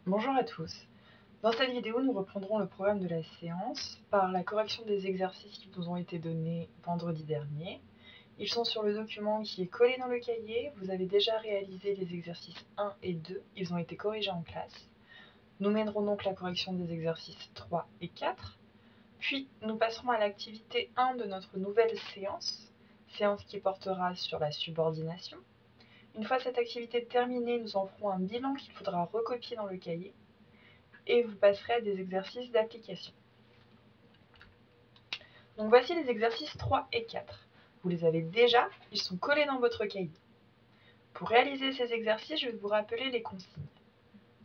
Bonjour à tous. Dans cette vidéo, nous reprendrons le programme de la séance par la correction des exercices qui nous ont été donnés vendredi dernier. Ils sont sur le document qui est collé dans le cahier. Vous avez déjà réalisé les exercices 1 et 2. Ils ont été corrigés en classe. Nous mènerons donc la correction des exercices 3 et 4. Puis, nous passerons à l'activité 1 de notre nouvelle séance qui portera sur la subordination. Une fois cette activité terminée, nous en ferons un bilan qu'il faudra recopier dans le cahier et vous passerez à des exercices d'application. Donc voici les exercices 3 et 4. Vous les avez déjà, ils sont collés dans votre cahier. Pour réaliser ces exercices, je vais vous rappeler les consignes.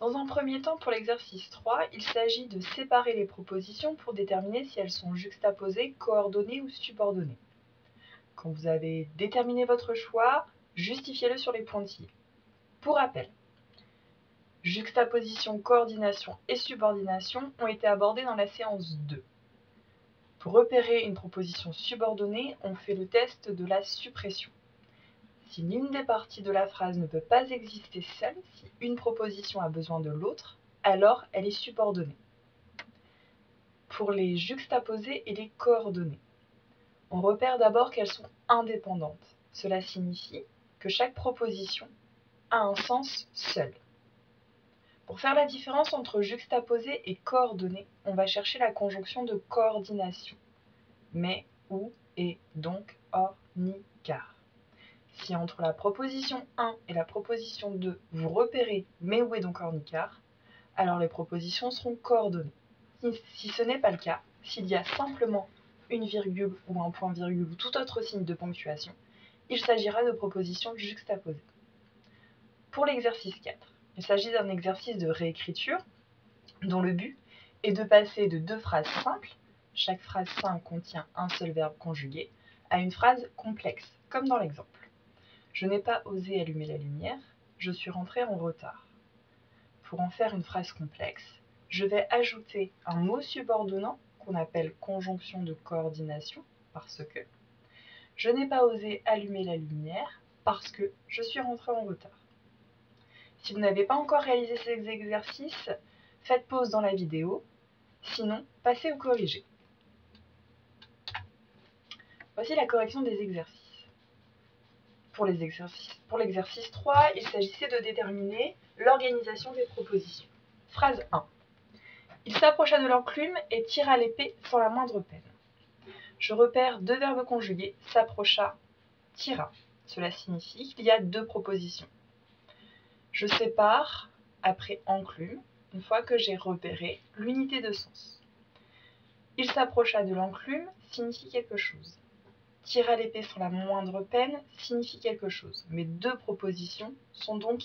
Dans un premier temps, pour l'exercice 3, il s'agit de séparer les propositions pour déterminer si elles sont juxtaposées, coordonnées ou subordonnées. Quand vous avez déterminé votre choix, justifiez-le sur les pointillés. Pour rappel, juxtaposition, coordination et subordination ont été abordés dans la séance 2. Pour repérer une proposition subordonnée, on fait le test de la suppression. Si l'une des parties de la phrase ne peut pas exister seule, si une proposition a besoin de l'autre, alors elle est subordonnée. Pour les juxtaposer et les coordonner, on repère d'abord qu'elles sont indépendantes. Cela signifie que chaque proposition a un sens seul. Pour faire la différence entre juxtaposer et coordonner, on va chercher la conjonction de coordination. Mais, ou, et, donc, or, ni, car. Si entre la proposition 1 et la proposition 2, vous repérez mais, ou, et, donc, or, ni, car, alors les propositions seront coordonnées. Si ce n'est pas le cas, s'il y a simplement une virgule ou un point-virgule ou tout autre signe de ponctuation, il s'agira de propositions juxtaposées. Pour l'exercice 4, il s'agit d'un exercice de réécriture dont le but est de passer de deux phrases simples, chaque phrase simple contient un seul verbe conjugué, à une phrase complexe, comme dans l'exemple. Je n'ai pas osé allumer la lumière, je suis rentrée en retard. Pour en faire une phrase complexe, je vais ajouter un mot subordonnant qu'on appelle conjonction de coordination, parce que je n'ai pas osé allumer la lumière parce que je suis rentrée en retard. Si vous n'avez pas encore réalisé ces exercices, faites pause dans la vidéo, sinon passez au corrigé. Voici la correction des exercices. Pour l'exercice 3, il s'agissait de déterminer l'organisation des propositions. Phrase 1. Il s'approcha de l'enclume et tira l'épée sans la moindre peine. Je repère deux verbes conjugués, s'approcha, tira. Cela signifie qu'il y a deux propositions. Je sépare après enclume, une fois que j'ai repéré l'unité de sens. Il s'approcha de l'enclume signifie quelque chose. Tira l'épée sans la moindre peine signifie quelque chose. Mes deux propositions sont donc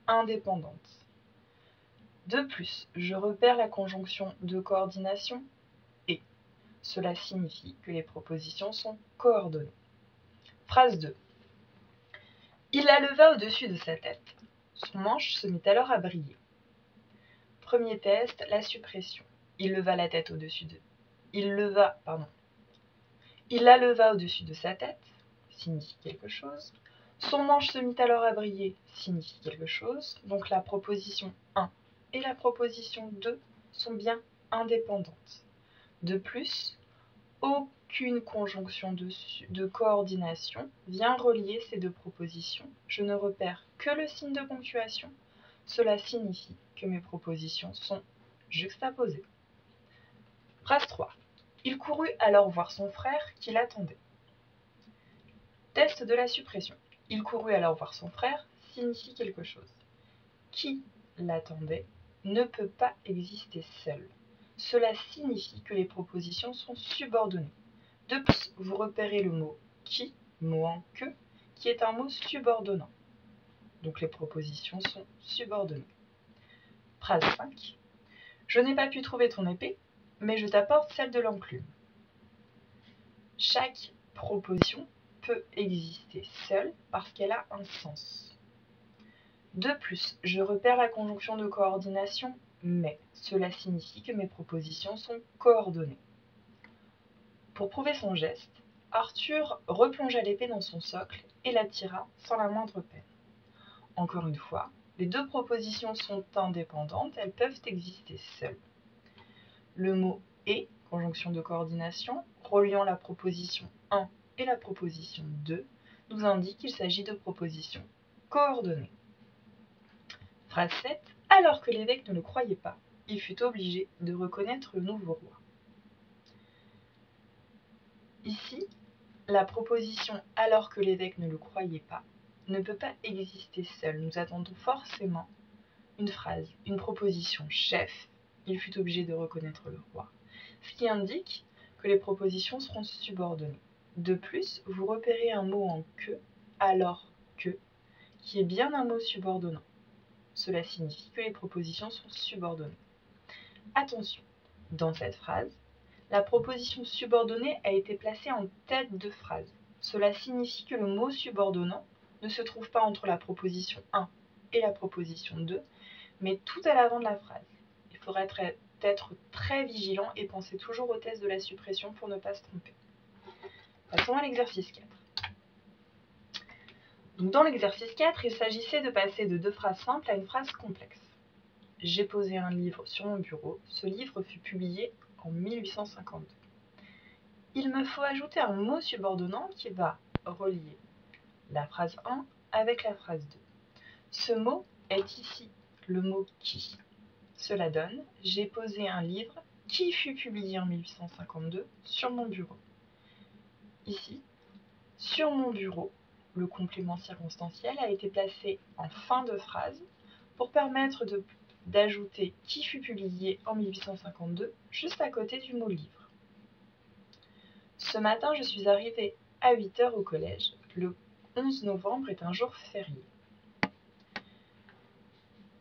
indépendantes. De plus, je repère la conjonction de coordination et. Cela signifie que les propositions sont coordonnées. Phrase 2. Il la leva au-dessus de sa tête. Son manche se mit alors à briller. Premier test, la suppression. Il leva la tête au-dessus de. Il la leva au-dessus de sa tête, signifie quelque chose. Son manche se mit alors à briller, signifie quelque chose. Donc la proposition 1 et la proposition 2 sont bien indépendantes. De plus, aucune conjonction de coordination vient relier ces deux propositions. Je ne repère que le signe de ponctuation. Cela signifie que mes propositions sont juxtaposées. Phrase 3. Il courut alors voir son frère qui l'attendait. Test de la suppression. Il courut alors voir son frère signifie quelque chose. Qui l'attendait ne peut pas exister seul. Cela signifie que les propositions sont subordonnées. De plus, vous repérez le mot qui, mot en que, qui est un mot subordonnant. Donc les propositions sont subordonnées. Phrase 5. Je n'ai pas pu trouver ton épée, mais je t'apporte celle de l'enclume. Chaque proposition peut exister seule parce qu'elle a un sens. De plus, je repère la conjonction de coordination mais. Cela signifie que mes propositions sont coordonnées. Pour prouver son geste, Arthur replongea l'épée dans son socle et la tira sans la moindre peine. Encore une fois, Les deux propositions sont indépendantes, elles peuvent exister seules. Le mot « et », conjonction de coordination, reliant la proposition 1 et la proposition 2, nous indique qu'il s'agit de propositions coordonnées. Phrase 7. Alors que l'évêque ne le croyait pas, il fut obligé de reconnaître le nouveau roi. Ici, la proposition « alors que l'évêque ne le croyait pas » ne peut pas exister seule. Nous attendons forcément une phrase, une proposition chef, il fut obligé de reconnaître le roi, ce qui indique que les propositions seront subordonnées. De plus, vous repérez un mot en que, alors que, qui est bien un mot subordonnant. Cela signifie que les propositions sont subordonnées. Attention, dans cette phrase, la proposition subordonnée a été placée en tête de phrase. Cela signifie que le mot subordonnant ne se trouve pas entre la proposition 1 et la proposition 2, mais tout à l'avant de la phrase. Il faudrait être très vigilant et penser toujours au test de la suppression pour ne pas se tromper. Passons à l'exercice 4. Donc dans l'exercice 4, il s'agissait de passer de deux phrases simples à une phrase complexe. J'ai posé un livre sur mon bureau, ce livre fut publié en 1852. Il me faut ajouter un mot subordonnant qui va relier la phrase 1 avec la phrase 2. Ce mot est ici le mot qui. Cela donne « J'ai posé un livre qui fut publié en 1852 sur mon bureau ». Ici, sur mon bureau, le complément circonstanciel a été placé en fin de phrase pour permettre d'ajouter « qui fut publié en 1852 » juste à côté du mot « livre ». Ce matin, je suis arrivée à 8h au collège. Le 11 novembre est un jour férié.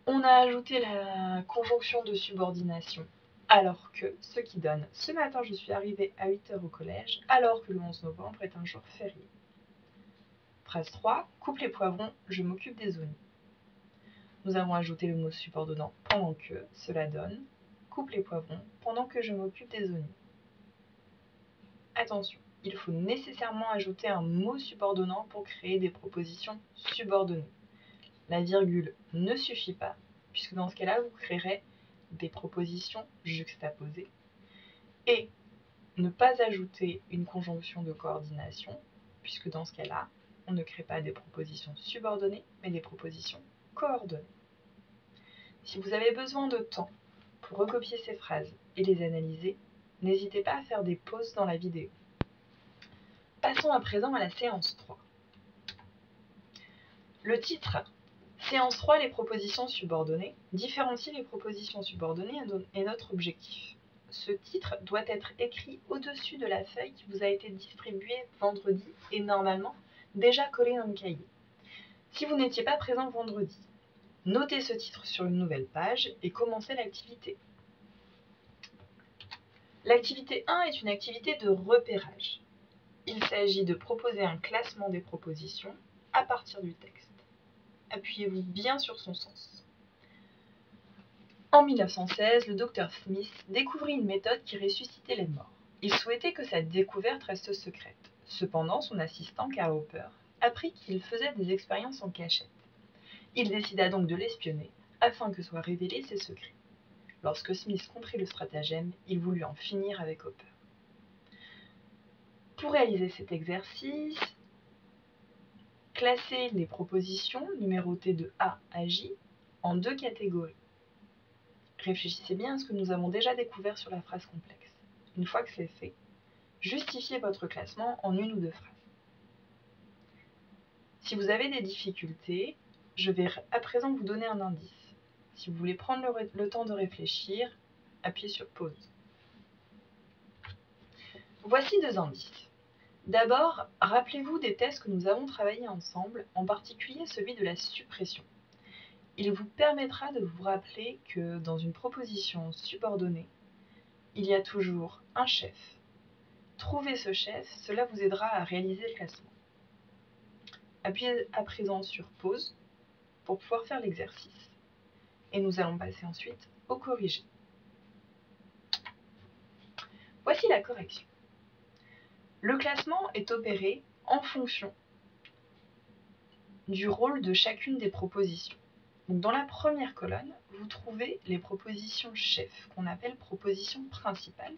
On a ajouté la conjonction de subordination alors que, ce qui donne « Ce matin, je suis arrivée à 8h au collège, alors que le 11 novembre est un jour férié ». Phrase 3. Coupe les poivrons, je m'occupe des oignons. Nous avons ajouté le mot subordonnant pendant que, cela donne « Coupe les poivrons pendant que je m'occupe des oignons ». Attention, il faut nécessairement ajouter un mot subordonnant pour créer des propositions subordonnées. La virgule ne suffit pas, puisque dans ce cas-là, vous créerez des propositions juxtaposées. Et ne pas ajouter une conjonction de coordination, puisque dans ce cas-là, on ne crée pas des propositions subordonnées, mais des propositions coordonnées. Si vous avez besoin de temps pour recopier ces phrases et les analyser, n'hésitez pas à faire des pauses dans la vidéo. Passons à présent à la séance 3. Le titre « Séance 3, les propositions subordonnées » différencie les propositions subordonnées est notre objectif. Ce titre doit être écrit au-dessus de la feuille qui vous a été distribuée vendredi et normalement déjà collée dans le cahier. Si vous n'étiez pas présent vendredi, notez ce titre sur une nouvelle page et commencez l'activité. L'activité 1 est une activité de repérage. Il s'agit de proposer un classement des propositions à partir du texte. Appuyez-vous bien sur son sens. En 1916, le docteur Smith découvrit une méthode qui ressuscitait les morts. Il souhaitait que sa découverte reste secrète. Cependant, son assistant, Karl Hopper, apprit qu'il faisait des expériences en cachette. Il décida donc de l'espionner, afin que soient révélés ses secrets. Lorsque Smith comprit le stratagème, il voulut en finir avec Hopper. Pour réaliser cet exercice, classez les propositions numérotées de A à J en deux catégories. Réfléchissez bien à ce que nous avons déjà découvert sur la phrase complexe. Une fois que c'est fait, justifiez votre classement en une ou deux phrases. Si vous avez des difficultés, je vais à présent vous donner un indice. Si vous voulez prendre le temps de réfléchir, appuyez sur pause. Voici deux indices. D'abord, rappelez-vous des tests que nous avons travaillés ensemble, en particulier celui de la suppression. Il vous permettra de vous rappeler que dans une proposition subordonnée, il y a toujours un chef. Trouvez ce chef, cela vous aidera à réaliser le classement. Appuyez à présent sur pause pour pouvoir faire l'exercice. Et nous allons passer ensuite au corrigé. Voici la correction. Le classement est opéré en fonction du rôle de chacune des propositions. Donc dans la première colonne, vous trouvez les propositions chefs, qu'on appelle propositions principales,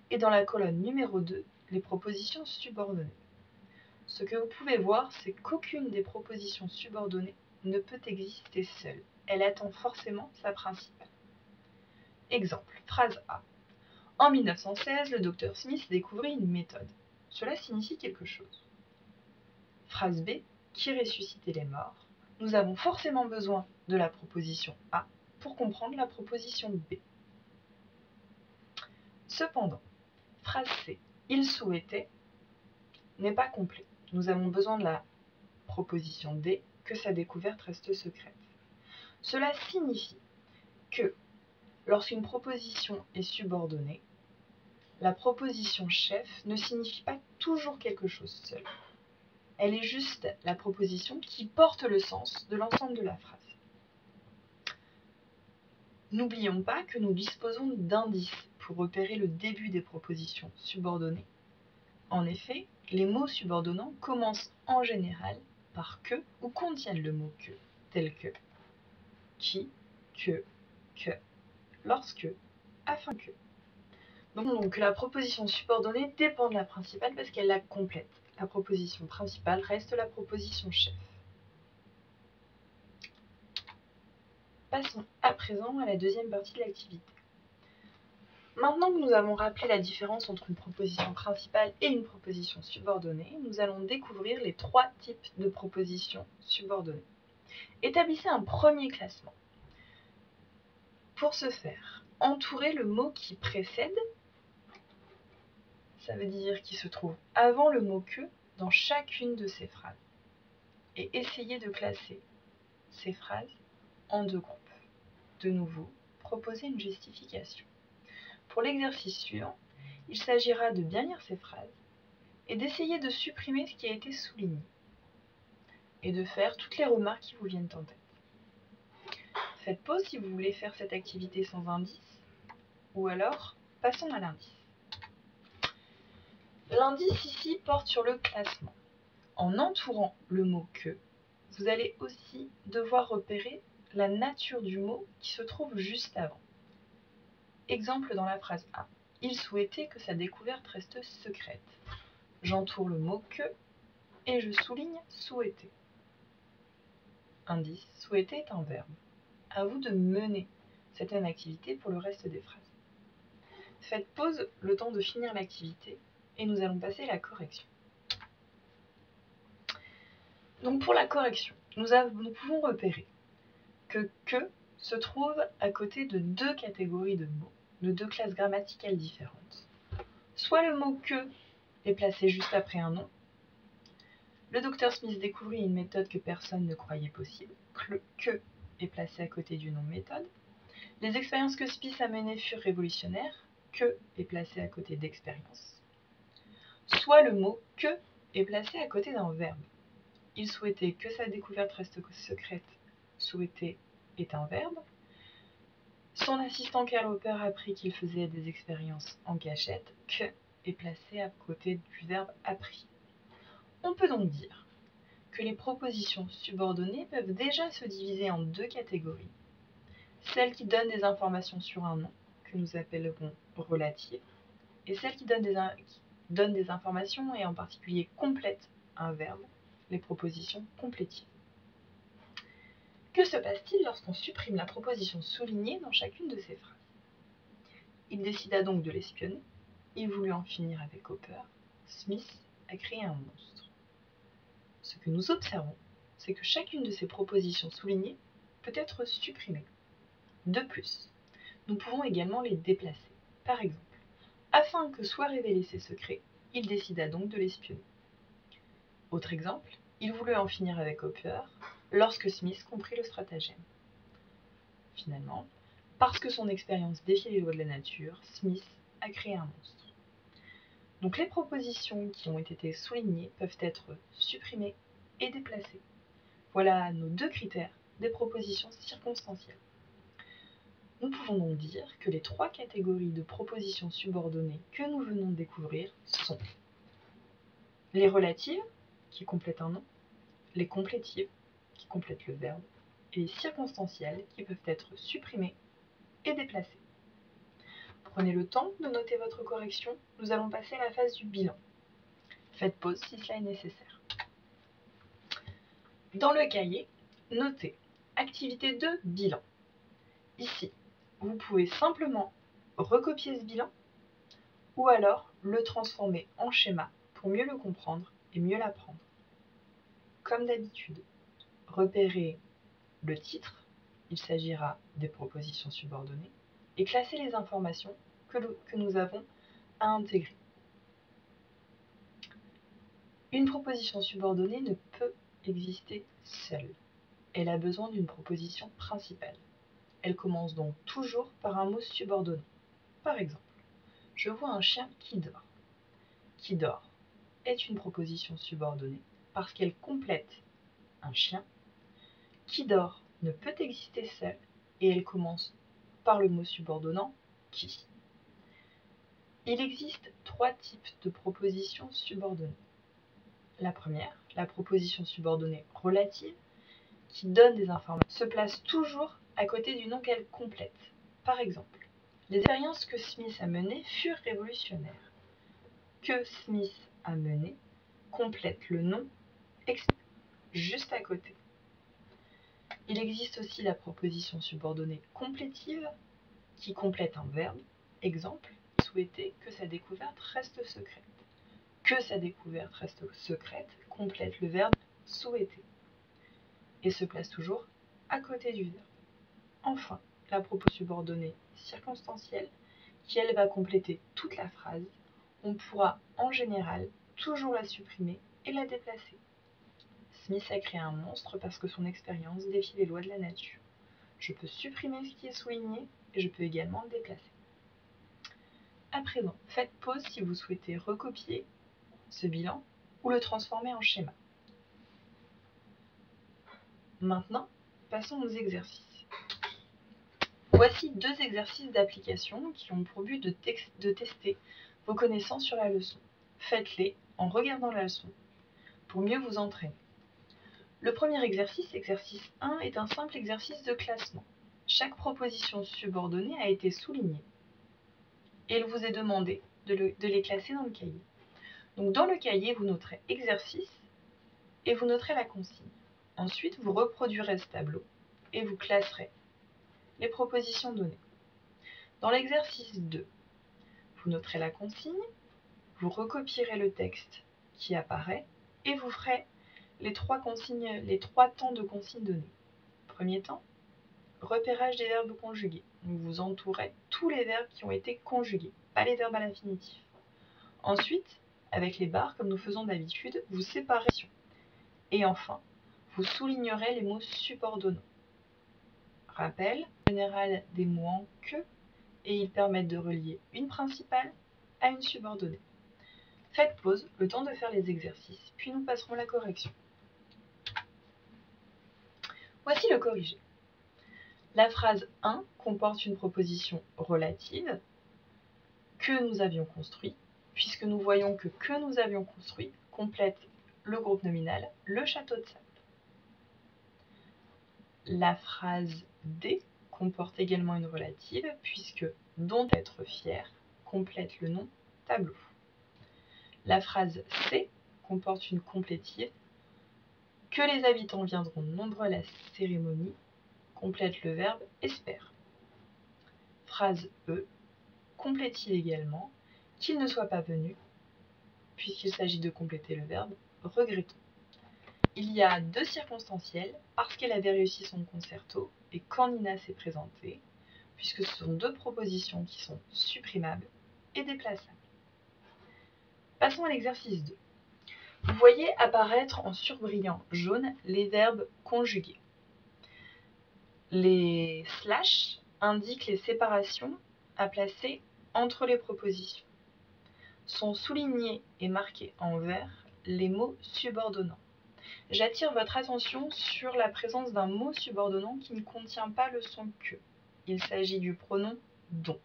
et dans la colonne numéro 2, les propositions subordonnées. Ce que vous pouvez voir, c'est qu'aucune des propositions subordonnées ne peut exister seule. Elle attend forcément sa principale. Exemple, phrase A. En 1916, le docteur Smith découvrit une méthode. Cela signifie quelque chose. Phrase B. Qui ressuscitait les morts? Nous avons forcément besoin de la proposition A pour comprendre la proposition B. Cependant, phrase C. Il souhaitait n'est pas complet. Nous avons besoin de la proposition D, que sa découverte reste secrète. Cela signifie que lorsqu'une proposition est subordonnée, la proposition chef ne signifie pas toujours quelque chose seul. Elle est juste la proposition qui porte le sens de l'ensemble de la phrase. N'oublions pas que nous disposons d'indices pour repérer le début des propositions subordonnées. En effet, les mots subordonnants commencent en général par que ou contiennent le mot que, tel que qui, que, lorsque, afin que. Donc la proposition subordonnée dépend de la principale parce qu'elle la complète. La proposition principale reste la proposition chef. Passons à présent à la deuxième partie de l'activité. Maintenant que nous avons rappelé la différence entre une proposition principale et une proposition subordonnée, nous allons découvrir les trois types de propositions subordonnées. Établissez un premier classement. Pour ce faire, entourez le mot qui précède, ça veut dire qui se trouve avant le mot que dans chacune de ces phrases. Et essayez de classer ces phrases en deux groupes. De nouveau, proposez une justification. Pour l'exercice suivant, il s'agira de bien lire ces phrases et d'essayer de supprimer ce qui a été souligné et de faire toutes les remarques qui vous viennent en tête. Faites pause si vous voulez faire cette activité sans indice, ou alors passons à l'indice. L'indice ici porte sur le classement. En entourant le mot que, vous allez aussi devoir repérer la nature du mot qui se trouve juste avant. Exemple dans la phrase A. Il souhaitait que sa découverte reste secrète. J'entoure le mot que et je souligne souhaiter. Indice, souhaiter est un verbe. À vous de mener cette même activité pour le reste des phrases. Faites pause le temps de finir l'activité et nous allons passer à la correction. Donc pour la correction, nous pouvons repérer que se trouve à côté de deux catégories de mots, de deux classes grammaticales différentes. Soit le mot que est placé juste après un nom. Le docteur Smith découvrit une méthode que personne ne croyait possible. Que est placé à côté du nom méthode. Les expériences que Smith a menées furent révolutionnaires. Que est placé à côté d'expérience. Soit le mot que est placé à côté d'un verbe. Il souhaitait que sa découverte reste secrète. Souhaiter est un verbe. Son assistant Karl Hopper apprit qu'il faisait des expériences en cachette. Que est placé à côté du verbe appris. On peut donc dire que les propositions subordonnées peuvent déjà se diviser en deux catégories. Celles qui donnent des informations sur un nom, que nous appellerons relatives, et celles qui donnent des informations et en particulier complètent un verbe, les propositions complétives. Que se passe-t-il lorsqu'on supprime la proposition soulignée dans chacune de ces phrases? Il décida donc de l'espionner, il voulut en finir avec Hopper, Smith a créé un monstre. Ce que nous observons, c'est que chacune de ces propositions soulignées peut être supprimée. De plus, nous pouvons également les déplacer. Par exemple, afin que soient révélés ses secrets, il décida donc de l'espionner. Autre exemple, il voulut en finir avec Hopper lorsque Smith comprit le stratagème. Finalement, parce que son expérience défiait les lois de la nature, Smith a créé un monstre. Donc les propositions qui ont été soulignées peuvent être supprimées et déplacées. Voilà nos deux critères des propositions circonstancielles. Nous pouvons donc dire que les trois catégories de propositions subordonnées que nous venons de découvrir sont les relatives, qui complètent un nom, les complétives, qui complètent le verbe, et les circonstanciels qui peuvent être supprimés et déplacés. Prenez le temps de noter votre correction, nous allons passer à la phase du bilan. Faites pause si cela est nécessaire. Dans le cahier, notez activité 2, bilan. Ici, vous pouvez simplement recopier ce bilan ou alors le transformer en schéma pour mieux le comprendre et mieux l'apprendre. Comme d'habitude, repérez le titre, il s'agira des propositions subordonnées, et classer les informations que nous avons à intégrer. Une proposition subordonnée ne peut exister seule. Elle a besoin d'une proposition principale. Elle commence donc toujours par un mot subordonné. Par exemple, je vois un chien qui dort. Qui dort est une proposition subordonnée parce qu'elle complète un chien. Qui dort ne peut exister seule et elle commence par le mot subordonnant qui. Il existe 3 types de propositions subordonnées. La première, la proposition subordonnée relative, qui donne des informations, se place toujours à côté du nom qu'elle complète. Par exemple, les expériences que Smith a menées furent révolutionnaires. Que Smith a mené complète le nom juste à côté. Il existe aussi la proposition subordonnée complétive qui complète un verbe. Exemple, souhaiter que sa découverte reste secrète. Que sa découverte reste secrète complète le verbe souhaiter et se place toujours à côté du verbe. Enfin, la proposition subordonnée circonstancielle qui elle va compléter toute la phrase, on pourra en général toujours la supprimer et la déplacer. Smith a créé un monstre parce que son expérience défie les lois de la nature. Je peux supprimer ce qui est souligné et je peux également le déplacer. À présent, faites pause si vous souhaitez recopier ce bilan ou le transformer en schéma. Maintenant, passons aux exercices. Voici 2 exercices d'application qui ont pour but de tester vos connaissances sur la leçon. Faites-les en regardant la leçon pour mieux vous entraîner. Le premier exercice, exercice 1, est un simple exercice de classement. Chaque proposition subordonnée a été soulignée et il vous est demandé de les classer dans le cahier. Donc dans le cahier, vous noterez exercice et vous noterez la consigne. Ensuite, vous reproduirez ce tableau et vous classerez les propositions données. Dans l'exercice 2, vous noterez la consigne, vous recopierez le texte qui apparaît et vous ferez les 3 temps de consignes donnés. Premier temps, repérage des verbes conjugués. Donc vous entourez tous les verbes qui ont été conjugués, pas les verbes à l'infinitif. Ensuite, avec les barres, comme nous faisons d'habitude, vous séparez. Et enfin, vous soulignerez les mots subordonnants. Rappel, en général des mots en que, et ils permettent de relier une principale à une subordonnée. Faites pause, le temps de faire les exercices, puis nous passerons la correction. Voici le corrigé. La phrase 1 comporte une proposition relative que nous avions construit, puisque nous voyons que nous avions construit complète le groupe nominal, le château de sable. La phrase D comporte également une relative, puisque dont être fier complète le nom tableau. La phrase C comporte une complétive, que les habitants viendront nombreux à la cérémonie complète le verbe espère. Phrase E complétive également, qu'il ne soit pas venu, puisqu'il s'agit de compléter le verbe regrettons. Il y a 2 circonstanciels, parce qu'elle avait réussi son concerto et quand Nina s'est présentée, puisque ce sont 2 propositions qui sont supprimables et déplaçables. Passons à l'exercice 2. Vous voyez apparaître en surbrillant jaune les verbes conjugués. Les slash indiquent les séparations à placer entre les propositions. Sont soulignés et marqués en vert les mots subordonnants. J'attire votre attention sur la présence d'un mot subordonnant qui ne contient pas le son que. Il s'agit du pronom dont.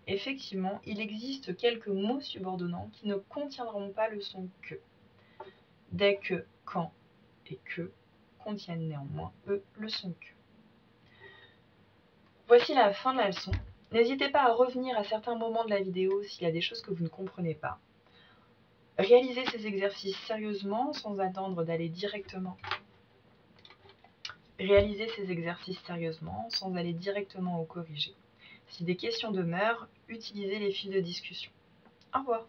Effectivement, il existe quelques mots subordonnants qui ne contiendront pas le son que. Dès que, quand et que contiennent néanmoins, eux, le son Q. Voici la fin de la leçon. N'hésitez pas à revenir à certains moments de la vidéo s'il y a des choses que vous ne comprenez pas. Réalisez ces exercices sérieusement sans attendre d'aller directement. Réalisez ces exercices sérieusement sans aller directement au corrigé. Si des questions demeurent, utilisez les fils de discussion. Au revoir.